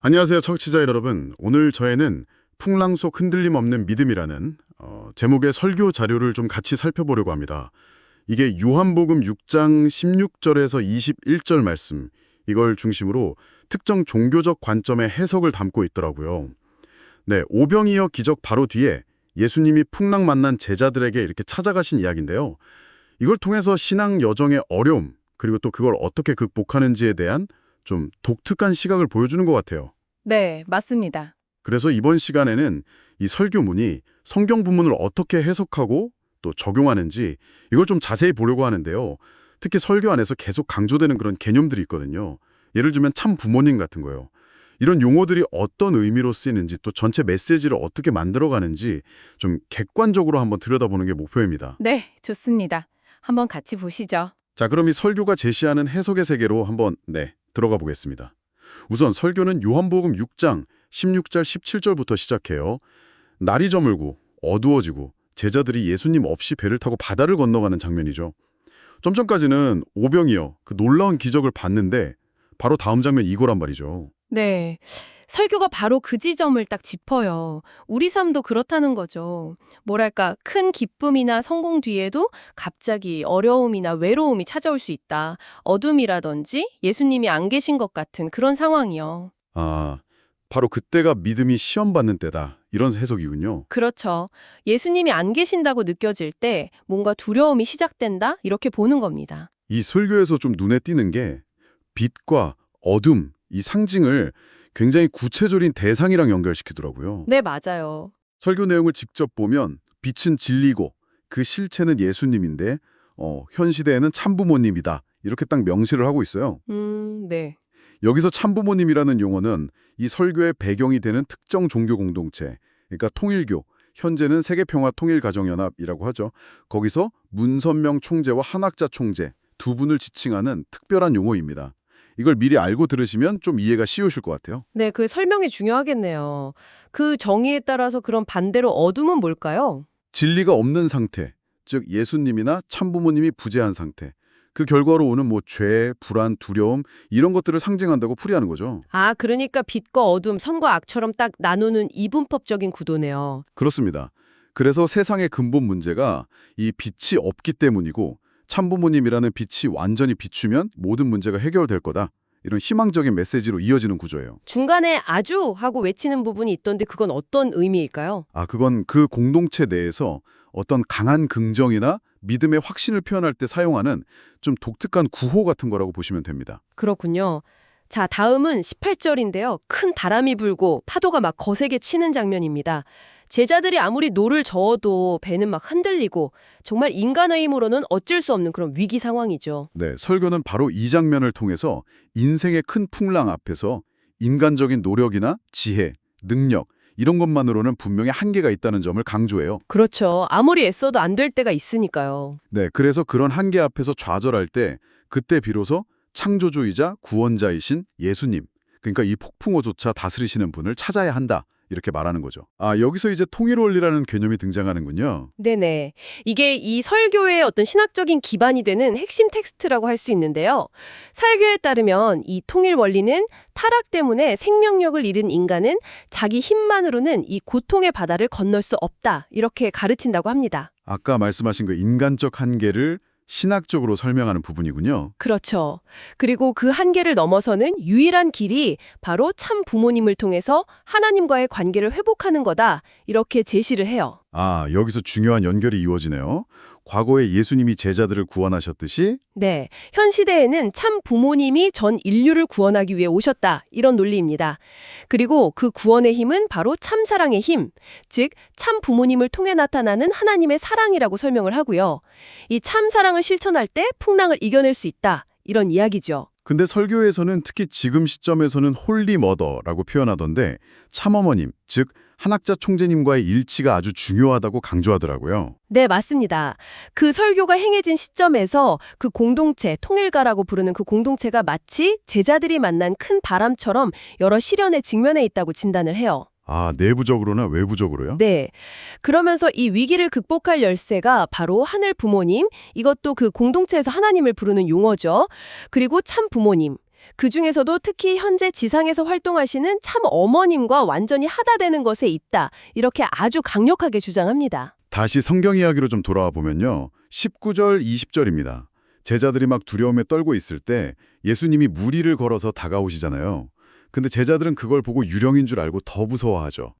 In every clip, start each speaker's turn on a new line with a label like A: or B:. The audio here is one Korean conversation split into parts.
A: 안녕하세요, 청취자 여러분. 오늘 저희는 풍랑 속 흔들림 없는 믿음이라는 제목의 설교 자료를 좀 같이 살펴보려고 합니다. 이게 요한복음 6장 16절에서 21절 말씀, 이걸 중심으로 특정 종교적 관점의 해석을 담고 있더라고요. 네, 오병이어 기적 바로 뒤에 예수님이 풍랑 만난 제자들에게 이렇게 찾아가신 이야기인데요. 이걸 통해서 신앙 여정의 어려움, 그리고 또 그걸 어떻게 극복하는지에 대한 좀 독특한 시각을 보여주는 것 같아요.
B: 네, 맞습니다.
A: 그래서 이번 시간에는 이 설교문이 성경 부문을 어떻게 해석하고 또 적용하는지 이걸 좀 자세히 보려고 하는데요. 특히 설교 안에서 계속 강조되는 그런 개념들이 있거든요. 예를 들면 참 부모님 같은 거요. 이런 용어들이 어떤 의미로 쓰이는지 또 전체 메시지를 어떻게 만들어가는지 좀 객관적으로 한번 들여다보는 게 목표입니다.
B: 네, 좋습니다. 한번 같이 보시죠.
A: 자, 그럼 이 설교가 제시하는 해석의 세계로 한번 들어가 보겠습니다. 우선 설교는 요한복음 6장 16절 17절부터 시작해요. 날이 저물고 어두워지고 제자들이 예수님 없이 배를 타고 바다를 건너가는 장면이죠. 좀 전까지는 오병이어 그 놀라운 기적을 봤는데 바로 다음 장면 이거란 말이죠.
B: 네, 설교가 바로 그 지점을 딱 짚어요. 우리 삶도 그렇다는 거죠. 뭐랄까, 큰 기쁨이나 성공 뒤에도 갑자기 어려움이나 외로움이 찾아올 수 있다. 어둠이라든지 예수님이 안 계신 것 같은 그런 상황이요.
A: 아, 바로 그때가 믿음이 시험받는 때다. 이런 해석이군요.
B: 그렇죠. 예수님이 안 계신다고 느껴질 때 뭔가 두려움이 시작된다? 이렇게 보는 겁니다.
A: 이 설교에서 좀 눈에 띄는 게 빛과 어둠, 이 상징을 굉장히 구체적인 대상이랑 연결시키더라고요.
B: 네, 맞아요.
A: 설교 내용을 직접 보면 빛은 진리고 그 실체는 예수님인데 현 시대에는 참부모님이다. 이렇게 딱 명시를 하고 있어요.
B: 네.
A: 여기서 참부모님이라는 용어는 이 설교의 배경이 되는 특정 종교 공동체, 그러니까 통일교, 현재는 세계평화통일가정연합이라고 하죠. 거기서 문선명 총재와 한학자 총재 두 분을 지칭하는 특별한 용어입니다. 이걸 미리 알고 들으시면 좀 이해가 쉬우실 것 같아요.
B: 네, 그 설명이 중요하겠네요. 그 정의에 따라서 그럼 반대로 어둠은 뭘까요?
A: 진리가 없는 상태, 즉 예수님이나 참부모님이 부재한 상태, 그 결과로 오는 죄, 불안, 두려움 이런 것들을 상징한다고 풀이하는 거죠.
B: 아, 그러니까 빛과 어둠, 선과 악처럼 딱 나누는 이분법적인 구도네요.
A: 그렇습니다. 그래서 세상의 근본 문제가 이 빛이 없기 때문이고 참부모님이라는 빛이 완전히 비추면 모든 문제가 해결될 거다. 이런 희망적인 메시지로 이어지는 구조예요.
B: 중간에 아주 하고 외치는 부분이 있던데 그건 어떤 의미일까요?
A: 그건 그 공동체 내에서 어떤 강한 긍정이나 믿음의 확신을 표현할 때 사용하는 좀 독특한 구호 같은 거라고 보시면 됩니다.
B: 그렇군요. 자, 다음은 18절인데요. 큰 바람이 불고 파도가 막 거세게 치는 장면입니다. 제자들이 아무리 노를 저어도 배는 막 흔들리고 정말 인간의 힘으로는 어쩔 수 없는 그런 위기 상황이죠.
A: 네, 설교는 바로 이 장면을 통해서 인생의 큰 풍랑 앞에서 인간적인 노력이나 지혜, 능력 이런 것만으로는 분명히 한계가 있다는 점을 강조해요.
B: 그렇죠. 아무리 애써도 안 될 때가 있으니까요.
A: 네, 그래서 그런 한계 앞에서 좌절할 때 그때 비로소 창조주이자 구원자이신 예수님, 그러니까 이 폭풍우조차 다스리시는 분을 찾아야 한다. 이렇게 말하는 거죠. 여기서 이제 통일원리라는 개념이 등장하는군요.
B: 네네. 이게 이 설교의 어떤 신학적인 기반이 되는 핵심 텍스트라고 할 수 있는데요. 설교에 따르면 이 통일 원리는 타락 때문에 생명력을 잃은 인간은 자기 힘만으로는 이 고통의 바다를 건널 수 없다. 이렇게 가르친다고 합니다.
A: 아까 말씀하신 그 인간적 한계를 신학적으로 설명하는 부분이군요.
B: 그렇죠. 그리고 그 한계를 넘어서는 유일한 길이 바로 참 부모님을 통해서 하나님과의 관계를 회복하는 거다. 이렇게 제시를 해요.
A: 여기서 중요한 연결이 이루어지네요. 과거에 예수님이 제자들을 구원하셨듯이
B: 네, 현 시대에는 참 부모님이 전 인류를 구원하기 위해 오셨다. 이런 논리입니다. 그리고 그 구원의 힘은 바로 참 사랑의 힘, 즉 참 부모님을 통해 나타나는 하나님의 사랑이라고 설명을 하고요. 이 참 사랑을 실천할 때 풍랑을 이겨낼 수 있다. 이런 이야기죠.
A: 근데 설교에서는 특히 지금 시점에서는 홀리 머더라고 표현하던데 참어머님, 즉 한학자 총재님과의 일치가 아주 중요하다고 강조하더라고요.
B: 네, 맞습니다. 그 설교가 행해진 시점에서 그 공동체, 통일가라고 부르는 그 공동체가 마치 제자들이 만난 큰 바람처럼 여러 시련에 직면해 있다고 진단을 해요.
A: 내부적으로나 외부적으로요?
B: 네. 그러면서 이 위기를 극복할 열쇠가 바로 하늘 부모님, 이것도 그 공동체에서 하나님을 부르는 용어죠. 그리고 참 부모님. 그중에서도 특히 현재 지상에서 활동하시는 참 어머님과 완전히 하다되는 것에 있다. 이렇게 아주 강력하게 주장합니다.
A: 다시 성경 이야기로 좀 돌아와 보면요. 19절, 20절입니다. 제자들이 막 두려움에 떨고 있을 때 예수님이 무리를 걸어서 다가오시잖아요. 근데 제자들은 그걸 보고 유령인 줄 알고 더 무서워하죠.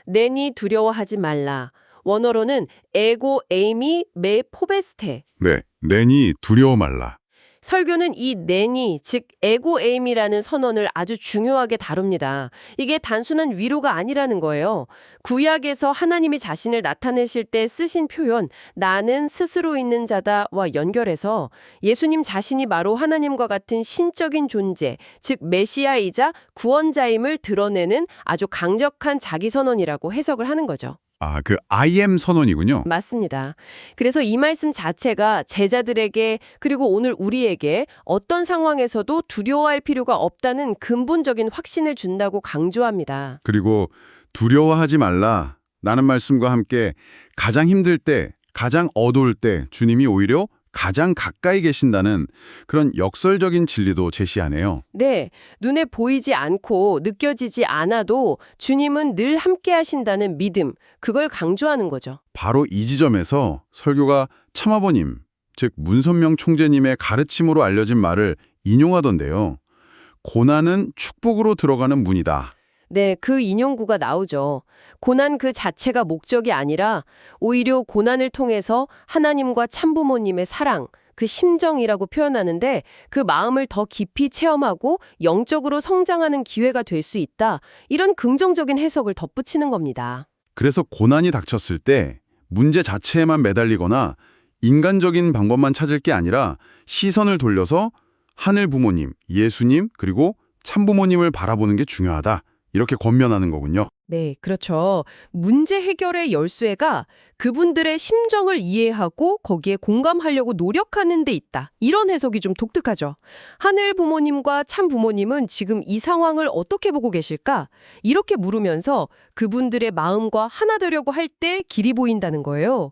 B: 내니 두려워하지 말라. 원어로는 에고 에이미 메 포베스테.
A: 네, 내니 두려워 말라.
B: 설교는 이 내니, 즉 에고 에임이라는 선언을 아주 중요하게 다룹니다. 이게 단순한 위로가 아니라는 거예요. 구약에서 하나님이 자신을 나타내실 때 쓰신 표현 나는 스스로 있는 자다와 연결해서 예수님 자신이 바로 하나님과 같은 신적인 존재, 즉 메시아이자 구원자임을 드러내는 아주 강력한 자기 선언이라고 해석을 하는 거죠.
A: 아, 그 I am 선언이군요.
B: 맞습니다. 그래서 이 말씀 자체가 제자들에게 그리고 오늘 우리에게 어떤 상황에서도 두려워할 필요가 없다는 근본적인 확신을 준다고 강조합니다.
A: 그리고 두려워하지 말라 라는 말씀과 함께 가장 힘들 때, 가장 어두울 때 주님이 오히려 가장 가까이 계신다는 그런 역설적인 진리도 제시하네요.
B: 네, 눈에 보이지 않고 느껴지지 않아도 주님은 늘 함께 하신다는 믿음, 그걸 강조하는 거죠.
A: 바로 이 지점에서 설교가 참아버님, 즉 문선명 총재님의 가르침으로 알려진 말을 인용하던데요. 고난은 축복으로 들어가는 문이다.
B: 네, 그 인용구가 나오죠. 고난 그 자체가 목적이 아니라 오히려 고난을 통해서 하나님과 참부모님의 사랑, 그 심정이라고 표현하는데 그 마음을 더 깊이 체험하고 영적으로 성장하는 기회가 될 수 있다. 이런 긍정적인 해석을 덧붙이는 겁니다.
A: 그래서 고난이 닥쳤을 때 문제 자체에만 매달리거나 인간적인 방법만 찾을 게 아니라 시선을 돌려서 하늘 부모님, 예수님, 그리고 참부모님을 바라보는 게 중요하다. 이렇게 권면하는 거군요.
B: 네, 그렇죠. 문제 해결의 열쇠가 그분들의 심정을 이해하고 거기에 공감하려고 노력하는 데 있다. 이런 해석이 좀 독특하죠. 하늘 부모님과 참 부모님은 지금 이 상황을 어떻게 보고 계실까? 이렇게 물으면서 그분들의 마음과 하나 되려고 할 때 길이 보인다는 거예요.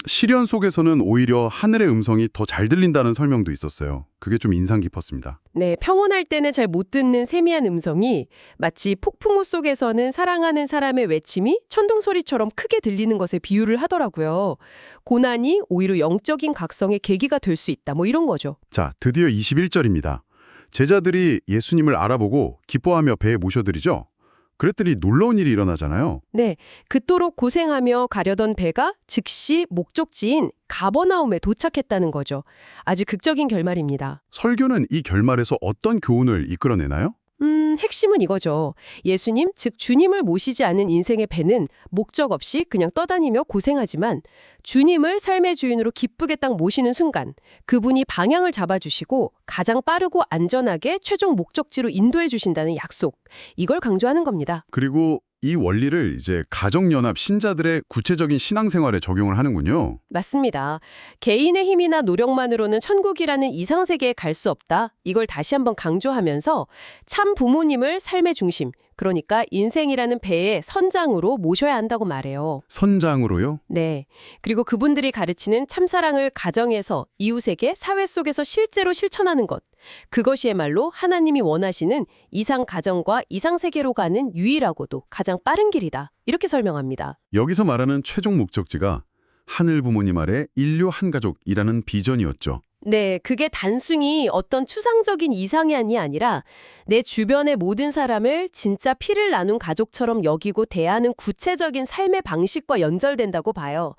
A: 시련 속에서는 오히려 하늘의 음성이 더 잘 들린다는 설명도 있었어요. 그게 좀 인상 깊었습니다.
B: 네, 평온할 때는 잘 못 듣는 세미한 음성이 마치 폭풍우 속에서는 사랑하는 사람의 외침이 천둥 소리처럼 크게 들리는 것에 비유를 하더라고요. 고난이 오히려 영적인 각성의 계기가 될 수 있다. 뭐 이런 거죠.
A: 자, 드디어 21절입니다. 제자들이 예수님을 알아보고 기뻐하며 배에 모셔드리죠. 그랬더니 놀라운 일이 일어나잖아요.
B: 네, 그토록 고생하며 가려던 배가 즉시 목적지인 가버나움에 도착했다는 거죠. 아주 극적인 결말입니다.
A: 설교는 이 결말에서 어떤 교훈을 이끌어내나요?
B: 핵심은 이거죠. 예수님, 즉 주님을 모시지 않은 인생의 배는 목적 없이 그냥 떠다니며 고생하지만 주님을 삶의 주인으로 기쁘게 딱 모시는 순간 그분이 방향을 잡아주시고 가장 빠르고 안전하게 최종 목적지로 인도해 주신다는 약속. 이걸 강조하는 겁니다.
A: 그리고 이 원리를 이제 가정연합 신자들의 구체적인 신앙생활에 적용을 하는군요.
B: 맞습니다. 개인의 힘이나 노력만으로는 천국이라는 이상세계에 갈 수 없다. 이걸 다시 한번 강조하면서 참 부모님을 삶의 중심, 그러니까 인생이라는 배의 선장으로 모셔야 한다고 말해요.
A: 선장으로요?
B: 네. 그리고 그분들이 가르치는 참사랑을 가정에서, 이웃에게, 사회 속에서 실제로 실천하는 것. 그것이야말로 하나님이 원하시는 이상 가정과 이상 세계로 가는 유일하고도 가장 빠른 길이다. 이렇게 설명합니다.
A: 여기서 말하는 최종 목적지가 하늘 부모님 아래 인류 한 가족이라는 비전이었죠.
B: 네, 그게 단순히 어떤 추상적인 이상이 아니라 내 주변의 모든 사람을 진짜 피를 나눈 가족처럼 여기고 대하는 구체적인 삶의 방식과 연결된다고 봐요.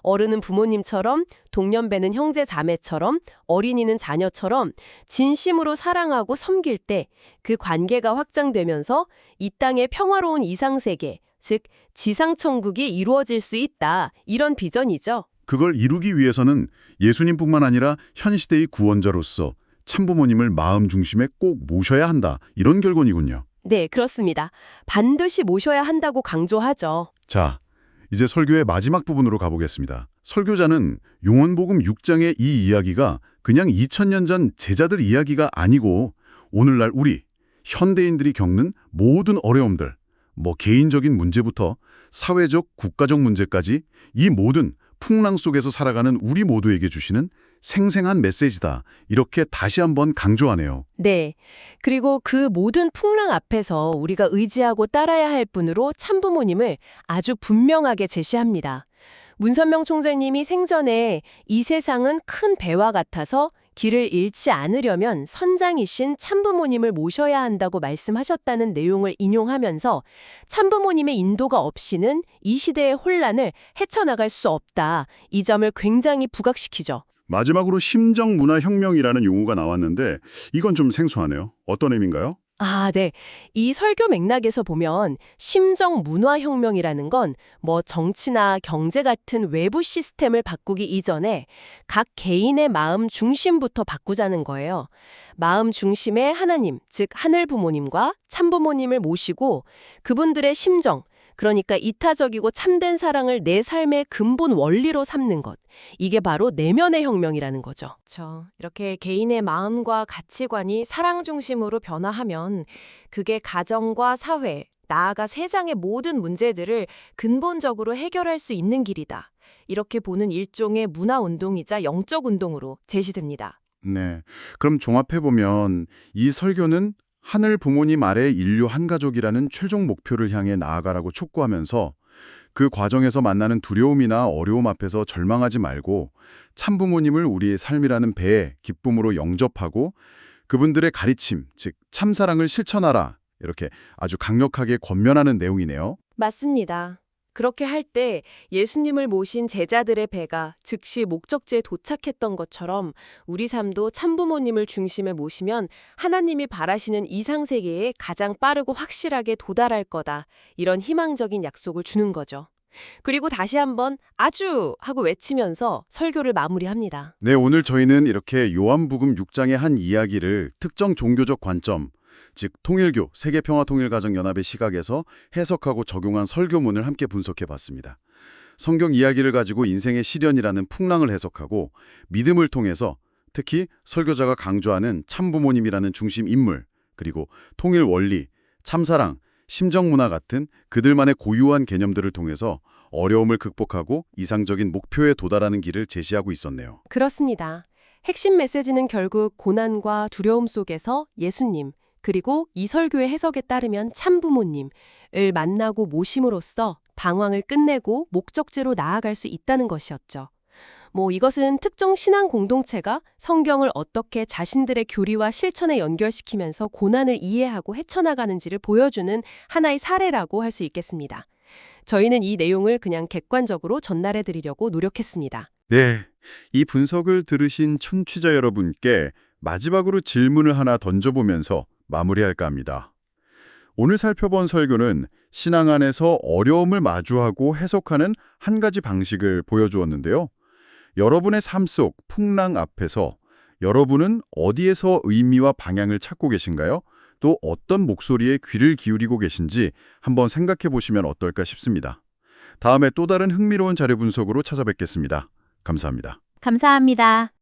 B: 어른은 부모님처럼, 동년배는 형제 자매처럼, 어린이는 자녀처럼 진심으로 사랑하고 섬길 때 그 관계가 확장되면서 이 땅의 평화로운 이상세계, 즉 지상천국이 이루어질 수 있다. 이런 비전이죠.
A: 그걸 이루기 위해서는 예수님뿐만 아니라 현 시대의 구원자로서 참부모님을 마음 중심에 꼭 모셔야 한다. 이런 결론이군요.
B: 네, 그렇습니다. 반드시 모셔야 한다고 강조하죠.
A: 자, 이제 설교의 마지막 부분으로 가보겠습니다. 설교자는 요한복음 6장의 이 이야기가 그냥 2000년 전 제자들 이야기가 아니고 오늘날 우리 현대인들이 겪는 모든 어려움들, 개인적인 문제부터 사회적, 국가적 문제까지 이 모든 풍랑 속에서 살아가는 우리 모두에게 주시는 생생한 메시지다. 이렇게 다시 한번 강조하네요.
B: 네. 그리고 그 모든 풍랑 앞에서 우리가 의지하고 따라야 할 분으로 참부모님을 아주 분명하게 제시합니다. 문선명 총재님이 생전에 이 세상은 큰 배와 같아서 길을 잃지 않으려면 선장이신 참부모님을 모셔야 한다고 말씀하셨다는 내용을 인용하면서 참부모님의 인도가 없이는 이 시대의 혼란을 헤쳐나갈 수 없다. 이 점을 굉장히 부각시키죠.
A: 마지막으로 심정문화혁명이라는 용어가 나왔는데 이건 좀 생소하네요. 어떤 의미인가요?
B: 아, 네. 이 설교 맥락에서 보면 심정 문화혁명이라는 건 뭐 정치나 경제 같은 외부 시스템을 바꾸기 이전에 각 개인의 마음 중심부터 바꾸자는 거예요. 마음 중심의 하나님, 즉 하늘 부모님과 참부모님을 모시고 그분들의 심정, 그러니까 이타적이고 참된 사랑을 내 삶의 근본 원리로 삼는 것. 이게 바로 내면의 혁명이라는 거죠. 그렇죠. 이렇게 개인의 마음과 가치관이 사랑 중심으로 변화하면 그게 가정과 사회, 나아가 세상의 모든 문제들을 근본적으로 해결할 수 있는 길이다. 이렇게 보는 일종의 문화운동이자 영적 운동으로 제시됩니다.
A: 네. 그럼 종합해보면 이 설교는 하늘 부모님 아래 인류 한 가족이라는 최종 목표를 향해 나아가라고 촉구하면서 그 과정에서 만나는 두려움이나 어려움 앞에서 절망하지 말고 참부모님을 우리의 삶이라는 배의 기쁨으로 영접하고 그분들의 가르침, 즉 참사랑을 실천하라. 이렇게 아주 강력하게 권면하는 내용이네요.
B: 맞습니다. 그렇게 할 때 예수님을 모신 제자들의 배가 즉시 목적지에 도착했던 것처럼 우리 삶도 참부모님을 중심에 모시면 하나님이 바라시는 이상세계에 가장 빠르고 확실하게 도달할 거다. 이런 희망적인 약속을 주는 거죠. 그리고 다시 한번 아주 하고 외치면서 설교를 마무리합니다.
A: 네, 오늘 저희는 이렇게 요한복음 6장의 한 이야기를 특정 종교적 관점, 즉 통일교, 세계평화통일가정연합의 시각에서 해석하고 적용한 설교문을 함께 분석해 봤습니다. 성경 이야기를 가지고 인생의 시련이라는 풍랑을 해석하고 믿음을 통해서 특히 설교자가 강조하는 참부모님이라는 중심 인물, 그리고 통일 원리, 참사랑, 심정문화 같은 그들만의 고유한 개념들을 통해서 어려움을 극복하고 이상적인 목표에 도달하는 길을 제시하고 있었네요.
B: 그렇습니다. 핵심 메시지는 결국 고난과 두려움 속에서 예수님, 그리고 이 설교의 해석에 따르면 참부모님을 만나고 모심으로써 방황을 끝내고 목적지로 나아갈 수 있다는 것이었죠. 이것은 특정 신앙 공동체가 성경을 어떻게 자신들의 교리와 실천에 연결시키면서 고난을 이해하고 헤쳐나가는지를 보여주는 하나의 사례라고 할 수 있겠습니다. 저희는 이 내용을 그냥 객관적으로 전달해 드리려고 노력했습니다.
A: 네, 이 분석을 들으신 청취자 여러분께 마지막으로 질문을 하나 던져보면서 마무리할까 합니다. 오늘 살펴본 설교는 신앙 안에서 어려움을 마주하고 해석하는 한 가지 방식을 보여주었는데요. 여러분의 삶 속 풍랑 앞에서 여러분은 어디에서 의미와 방향을 찾고 계신가요? 또 어떤 목소리에 귀를 기울이고 계신지 한번 생각해 보시면 어떨까 싶습니다. 다음에 또 다른 흥미로운 자료 분석으로 찾아뵙겠습니다. 감사합니다.
C: 감사합니다.